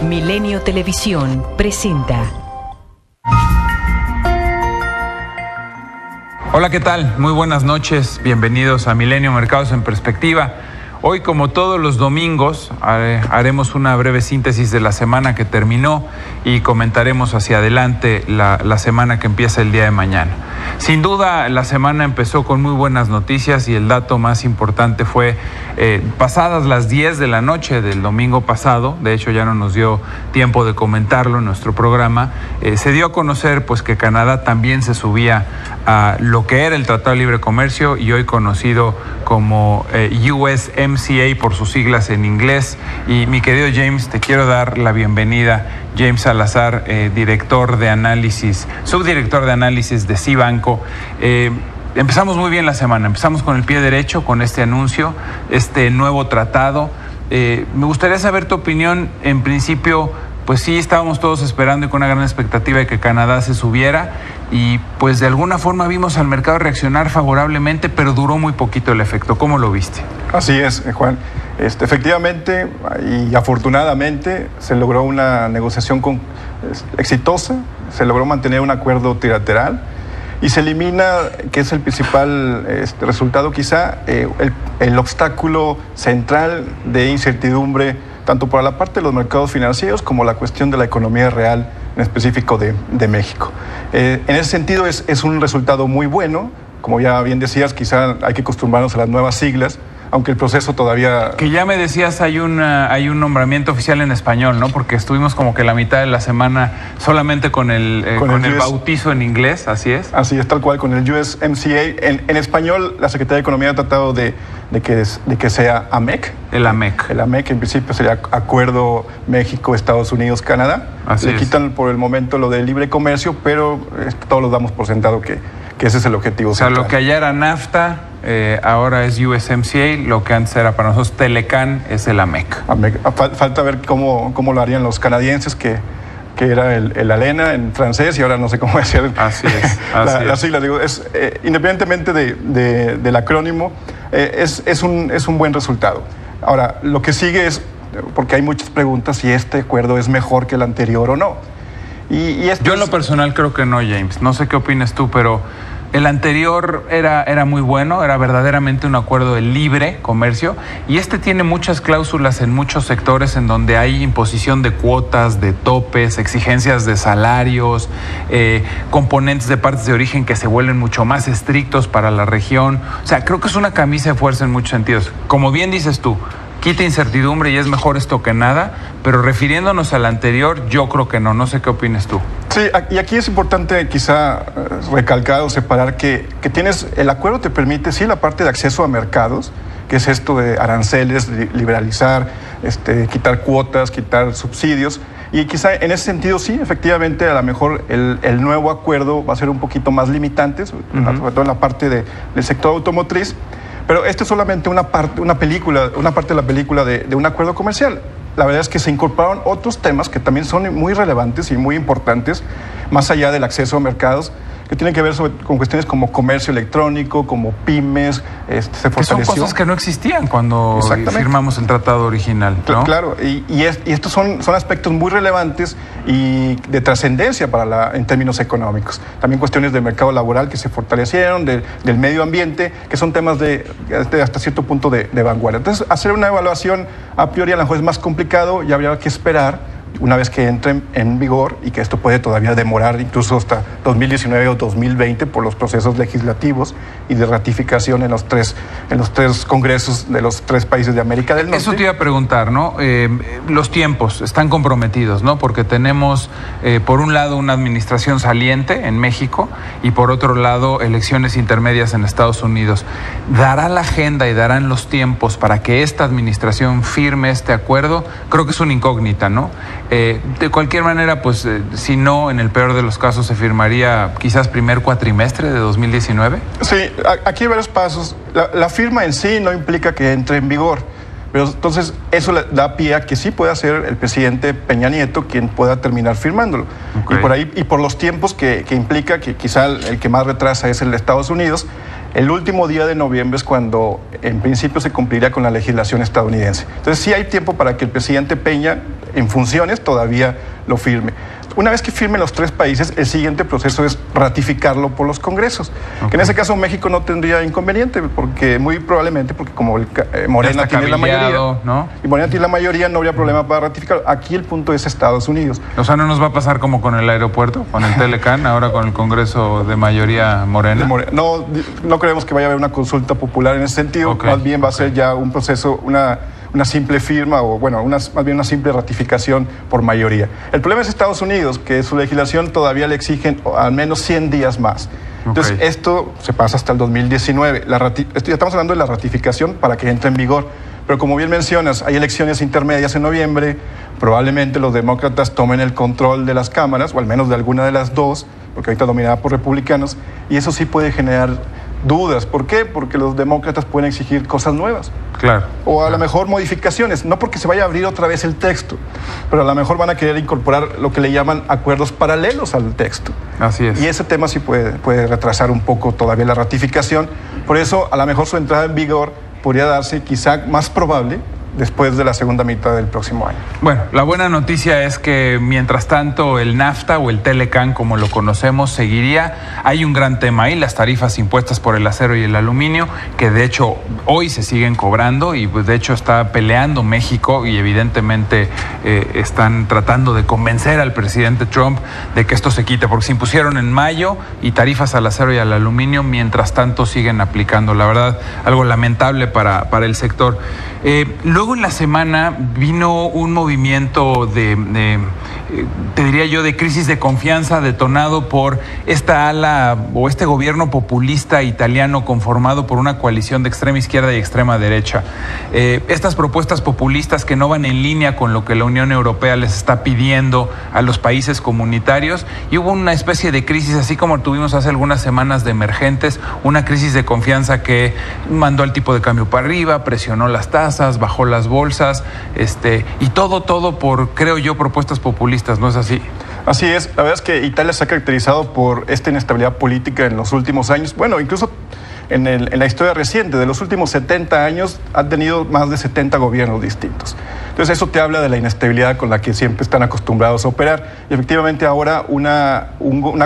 Milenio Televisión presenta. Hola, ¿qué tal? Muy buenas noches. Bienvenidos a Milenio Mercados en Perspectiva. Hoy, como todos los domingos, haremos una breve síntesis de la semana que terminó y comentaremos hacia adelante la semana que empieza el día de mañana. Sin duda, la semana empezó con muy buenas noticias y el dato más importante fue pasadas las 10 de la noche del domingo pasado, de hecho ya no nos dio tiempo de comentarlo en nuestro programa, se dio a conocer pues que Canadá también se subía a lo que era el Tratado de Libre Comercio y hoy conocido como USMCA por sus siglas en inglés. Y mi querido James, te quiero dar la bienvenida. James Salazar, subdirector de análisis de Cibanco. Empezamos muy bien la semana, empezamos con el pie derecho con este anuncio, este nuevo tratado. Me gustaría saber tu opinión. En principio, pues sí, estábamos todos esperando y con una gran expectativa de que Canadá se subiera y pues de alguna forma vimos al mercado reaccionar favorablemente, pero duró muy poquito el efecto. ¿Cómo lo viste? Así es, Juan. Efectivamente y afortunadamente se logró una negociación exitosa, se logró mantener un acuerdo trilateral y se elimina, que es el principal resultado quizá, el obstáculo central de incertidumbre tanto para la parte de los mercados financieros como la cuestión de la economía real, en específico de México. En ese sentido es un resultado muy bueno. Como ya bien decías, quizá hay que acostumbrarnos a las nuevas siglas, aunque el proceso todavía... Que ya me decías, hay un nombramiento oficial en español, ¿no? Porque estuvimos como que la mitad de la semana solamente con el bautizo en inglés, ¿así es? Así es, tal cual, con el USMCA. En español, la Secretaría de Economía ha tratado de que sea AMEC. El AMEC. El AMEC, en principio, sería Acuerdo México, Estados Unidos, Canadá. Así Le es. quitan por el momento lo de libre comercio, pero todos lo damos por sentado que ese es el objetivo. O sea, central. lo que allá era NAFTA, ahora es USMCA, lo que antes era para nosotros Telecan es el AMEC. Falta ver cómo lo harían los canadienses, que era el ALENA en francés y ahora no sé cómo decir. Así es. La sigla, digo, independientemente del acrónimo, es un buen resultado. Ahora, lo que sigue es, porque hay muchas preguntas, si este acuerdo es mejor que el anterior o no. Yo en lo personal creo que no, James. No sé qué opinas tú, pero el anterior era muy bueno, era verdaderamente un acuerdo de libre comercio y este tiene muchas cláusulas en muchos sectores en donde hay imposición de cuotas, de topes, exigencias de salarios, componentes de partes de origen que se vuelven mucho más estrictos para la región. O sea, creo que es una camisa de fuerza en muchos sentidos. Como bien dices tú, quita incertidumbre y es mejor esto que nada, pero refiriéndonos al anterior, yo creo que no. No sé qué opinas tú. Sí, y aquí es importante quizá recalcar o separar que el acuerdo te permite, sí, la parte de acceso a mercados, que es esto de aranceles, liberalizar, quitar cuotas, quitar subsidios, y quizá en ese sentido sí, efectivamente, a lo mejor el nuevo acuerdo va a ser un poquito más limitante, sobre todo en la parte del sector automotriz. Pero esto es solamente una parte de la película de un acuerdo comercial. La verdad es que se incorporaron otros temas que también son muy relevantes y muy importantes, más allá del acceso a mercados, que tienen que ver con cuestiones como comercio electrónico, como pymes, se fortaleció. Que son cosas que no existían cuando firmamos el tratado original, ¿no? Claro, y estos son aspectos muy relevantes y de trascendencia en términos económicos. También cuestiones del mercado laboral que se fortalecieron, del medio ambiente, que son temas hasta cierto punto de vanguardia. Entonces, hacer una evaluación a priori a lo mejor es más complicado y habría que esperar una vez que entre en vigor, y que esto puede todavía demorar incluso hasta 2019 o 2020 por los procesos legislativos y de ratificación en los tres congresos de los 3 países de América del Norte. Eso te iba a preguntar, ¿no? Los tiempos están comprometidos, ¿no? Porque tenemos, por un lado, una administración saliente en México y por otro lado, elecciones intermedias en Estados Unidos. ¿Dará la agenda y darán los tiempos para que esta administración firme este acuerdo? Creo que es una incógnita, ¿no? De cualquier manera, pues, si no, en el peor de los casos, se firmaría quizás primer cuatrimestre de 2019. Sí, aquí hay varios pasos. La firma en sí no implica que entre en vigor, pero entonces eso le da pie a que sí pueda ser el presidente Peña Nieto quien pueda terminar firmándolo. Okay. Y por los tiempos que implica, que quizá el que más retrasa es el de Estados Unidos, el último día de noviembre es cuando en principio se cumpliría con la legislación estadounidense. Entonces sí hay tiempo para que el presidente Peña en funciones todavía lo firme. Una vez que firmen los 3 países, el siguiente proceso es ratificarlo por los congresos. Okay. Que en ese caso México no tendría inconveniente, porque muy probablemente, porque como Morena tiene la mayoría, ¿no? Y Morena tiene la mayoría, no habría problema para ratificarlo. Aquí el punto es Estados Unidos. O sea, ¿no nos va a pasar como con el aeropuerto, con el Telecán, ahora con el Congreso de mayoría Morena? No creemos que vaya a haber una consulta popular en ese sentido. Okay. Más bien va a ser ya un proceso, una simple firma o, bueno, más bien una simple ratificación por mayoría. El problema es Estados Unidos, que su legislación todavía le exigen al menos 100 días más. Entonces, esto se pasa hasta el 2019. Ya estamos hablando de la ratificación para que entre en vigor. Pero como bien mencionas, hay elecciones intermedias en noviembre. Probablemente los demócratas tomen el control de las cámaras, o al menos de alguna de las dos, porque ahorita dominada por republicanos, y eso sí puede generar dudas. ¿Por qué? Porque los demócratas pueden exigir cosas nuevas. Claro. O a lo mejor modificaciones, no porque se vaya a abrir otra vez el texto, pero a lo mejor van a querer incorporar lo que le llaman acuerdos paralelos al texto. Así es. Y ese tema sí puede retrasar un poco todavía la ratificación. Por eso, a lo mejor su entrada en vigor podría darse quizá más probable después de la segunda mitad del próximo año. Bueno, la buena noticia es que mientras tanto el NAFTA o el Telecán, como lo conocemos, seguiría. Hay un gran tema ahí, las tarifas impuestas por el acero y el aluminio, que de hecho hoy se siguen cobrando y pues de hecho está peleando México y evidentemente están tratando de convencer al presidente Trump de que esto se quite, porque se impusieron en mayo y tarifas al acero y al aluminio, mientras tanto siguen aplicando. La verdad, algo lamentable para el sector. Luego en la semana vino un movimiento te diría yo, de crisis de confianza detonado por esta ala o este gobierno populista italiano conformado por una coalición de extrema izquierda y extrema derecha. Estas propuestas populistas que no van en línea con lo que la Unión Europea les está pidiendo a los países comunitarios, y hubo una especie de crisis, así como tuvimos hace algunas semanas de emergentes, una crisis de confianza que mandó al tipo de cambio para arriba, presionó las tasas, bajó las bolsas, y todo por, creo yo, propuestas populistas, ¿no es así? Así es. La verdad es que Italia se ha caracterizado por esta inestabilidad política en los últimos años. Bueno, incluso en la historia reciente, de los últimos 70 años, ha tenido más de 70 gobiernos distintos. Entonces eso te habla de la inestabilidad con la que siempre están acostumbrados a operar. Y efectivamente ahora una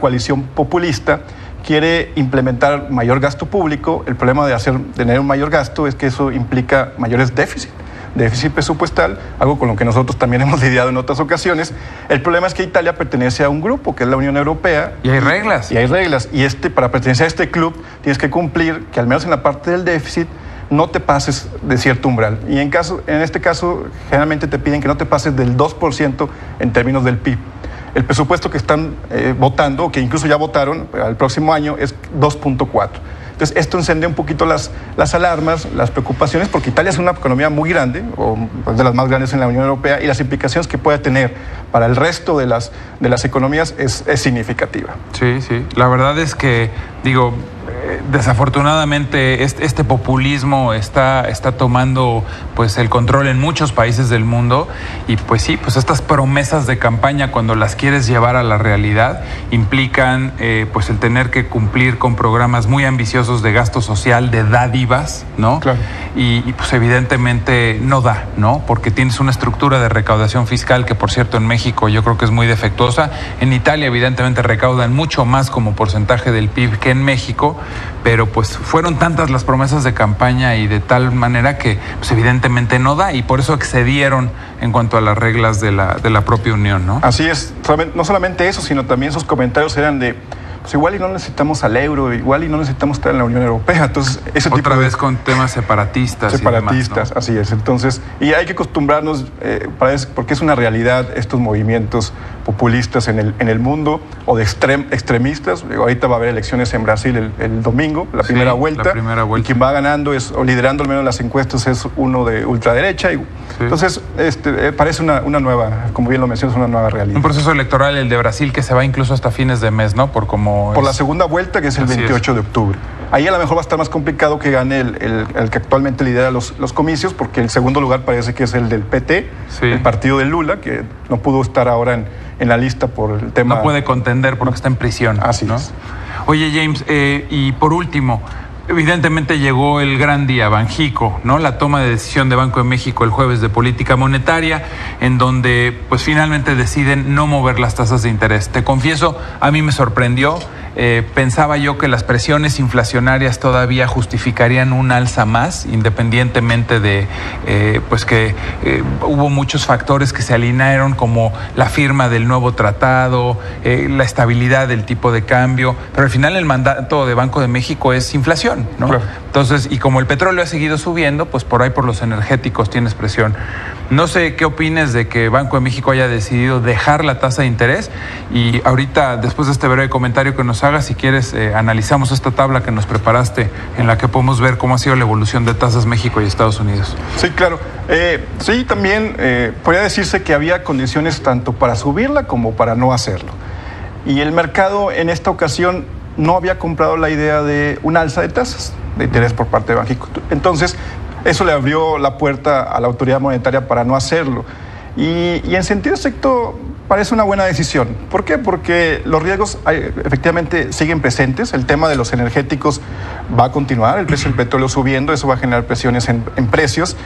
coalición populista quiere implementar mayor gasto público. El problema de tener un mayor gasto es que eso implica mayores déficits. Déficit presupuestal, algo con lo que nosotros también hemos lidiado en otras ocasiones. El problema es que Italia pertenece a un grupo, que es la Unión Europea. Y hay reglas. Y hay reglas. Y para pertenecer a este club tienes que cumplir que al menos en la parte del déficit no te pases de cierto umbral. Y en este caso, generalmente te piden que no te pases del 2% en términos del PIB. El presupuesto que están votando, o que incluso ya votaron al próximo año, es 2.4%. Entonces, esto encende un poquito las alarmas, las preocupaciones, porque Italia es una economía muy grande, o de las más grandes en la Unión Europea, y las implicaciones que puede tener para el resto de las economías es significativa. Sí, sí. La verdad es que, desafortunadamente este populismo está tomando pues el control en muchos países del mundo, y pues sí, pues estas promesas de campaña, cuando las quieres llevar a la realidad, implican pues el tener que cumplir con programas muy ambiciosos de gasto social, de dádivas, ¿no? Claro. Y pues evidentemente no da, ¿no? Porque tienes una estructura de recaudación fiscal que, por cierto, en México yo creo que es muy defectuosa. En Italia evidentemente recaudan mucho más como porcentaje del PIB que en México, pero pues fueron tantas las promesas de campaña y de tal manera que pues evidentemente no da, y por eso excedieron en cuanto a las reglas de la propia Unión, ¿no? Así es. No solamente eso, sino también sus comentarios eran de pues igual y no necesitamos al euro, igual y no necesitamos estar en la Unión Europea. Entonces, ese tipo otra vez con temas separatistas. Separatistas, y demás, ¿no? Así es. Entonces, y hay que acostumbrarnos, porque es una realidad estos movimientos populistas en el mundo, o de extremistas. Ahorita va a haber elecciones en Brasil el domingo, la primera vuelta. Y quien va ganando o liderando al menos las encuestas es uno de ultraderecha. Entonces, parece una nueva, como bien lo mencionas, una nueva realidad. Un proceso electoral, el de Brasil, que se va incluso hasta fines de mes, ¿no? Por la segunda vuelta, que es el 28 de octubre. Ahí a lo mejor va a estar más complicado que gane el que actualmente lidera los comicios, porque el segundo lugar parece que es el del PT, el partido de Lula, que no pudo estar ahora en la lista por el tema. No puede contender porque está en prisión. Así ¿no? es. Oye, James, y por último, Evidentemente llegó el gran día, Banxico, ¿no? La toma de decisión de Banco de México el jueves de política monetaria, en donde pues finalmente deciden no mover las tasas de interés. Te confieso, a mí me sorprendió. Pensaba yo que las presiones inflacionarias todavía justificarían un alza más, independientemente de pues que hubo muchos factores que se alinearon, como la firma del nuevo tratado, la estabilidad del tipo de cambio, pero al final el mandato de Banco de México es inflación, ¿no? Claro. Entonces, y como el petróleo ha seguido subiendo, pues por ahí por los energéticos tienes presión. No sé qué opines de que Banco de México haya decidido dejar la tasa de interés, y ahorita, después de este breve comentario que nos hagas, si quieres, analizamos esta tabla que nos preparaste en la que podemos ver cómo ha sido la evolución de tasas México y Estados Unidos. Sí, claro. Sí, también podría decirse que había condiciones tanto para subirla como para no hacerlo. Y el mercado en esta ocasión no había comprado la idea de un alza de tasas de interés por parte de Banxico. Entonces, eso le abrió la puerta a la autoridad monetaria para no hacerlo. Y en sentido estricto, parece una buena decisión. ¿Por qué? Porque los riesgos efectivamente siguen presentes. El tema de los energéticos va a continuar, el precio del petróleo subiendo, eso va a generar presiones en precios.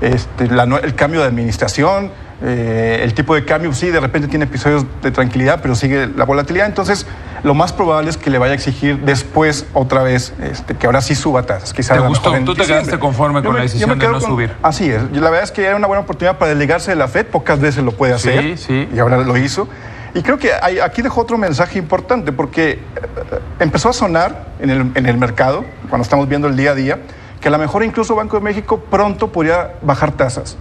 El cambio de administración, el tipo de cambio, sí, de repente tiene episodios de tranquilidad, pero sigue la volatilidad. Entonces, lo más probable es que le vaya a exigir después otra vez que ahora sí suba tasas. ¿Te gustó? ¿Tú te quedaste conforme con la decisión de no subir? Así es. La verdad es que era una buena oportunidad para desligarse de la FED. Pocas veces lo puede hacer. Sí. Y ahora lo hizo. Y creo que aquí dejó otro mensaje importante, porque empezó a sonar en el mercado, cuando estamos viendo el día a día, que a lo mejor incluso Banco de México pronto podría bajar tasas.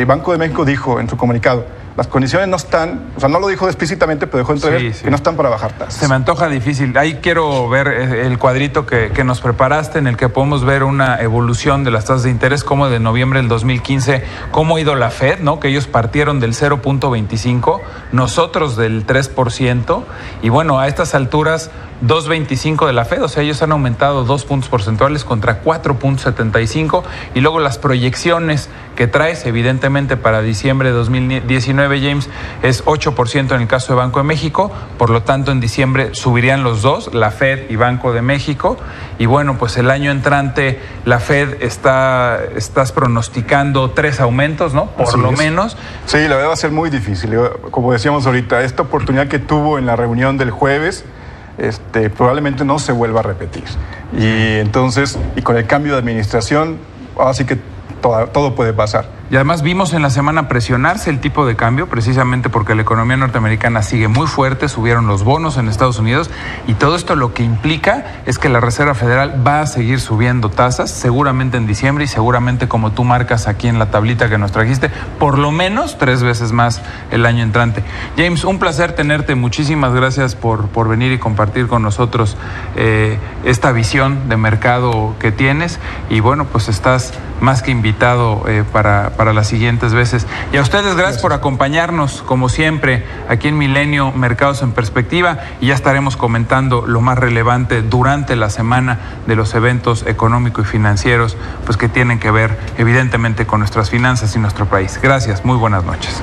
Banco de México dijo en su comunicado, las condiciones no están, o sea, no lo dijo explícitamente, pero dejó entrever que no están para bajar tasas. Se me antoja difícil. Ahí quiero ver el cuadrito que nos preparaste, en el que podemos ver una evolución de las tasas de interés, como de noviembre del 2015, cómo ha ido la FED, ¿no? Que ellos partieron del 0.25, nosotros del 3%, y bueno, a estas alturas 2.25 de la FED, o sea, ellos han aumentado 2 puntos porcentuales contra 4.75, y luego las proyecciones que traes, evidentemente, para diciembre de 2019, James, es 8% en el caso de Banco de México, por lo tanto en diciembre subirían los dos, la FED y Banco de México, y bueno, pues el año entrante la FED estás pronosticando 3 aumentos, ¿no? Por lo menos. Sí, la verdad va a ser muy difícil, como decíamos ahorita, esta oportunidad que tuvo en la reunión del jueves, probablemente no se vuelva a repetir. Y entonces, y con el cambio de administración, así que todo puede pasar. Y además vimos en la semana presionarse el tipo de cambio, precisamente porque la economía norteamericana sigue muy fuerte, subieron los bonos en Estados Unidos, y todo esto lo que implica es que la Reserva Federal va a seguir subiendo tasas, seguramente en diciembre, y seguramente, como tú marcas aquí en la tablita que nos trajiste, por lo menos 3 veces más el año entrante. James, un placer tenerte, muchísimas gracias por venir y compartir con nosotros esta visión de mercado que tienes, y bueno, pues estás más que invitado para las siguientes veces. Y a ustedes, gracias por acompañarnos, como siempre, aquí en Milenio Mercados en Perspectiva, y ya estaremos comentando lo más relevante durante la semana de los eventos económicos y financieros, pues que tienen que ver evidentemente con nuestras finanzas y nuestro país. Gracias, muy buenas noches.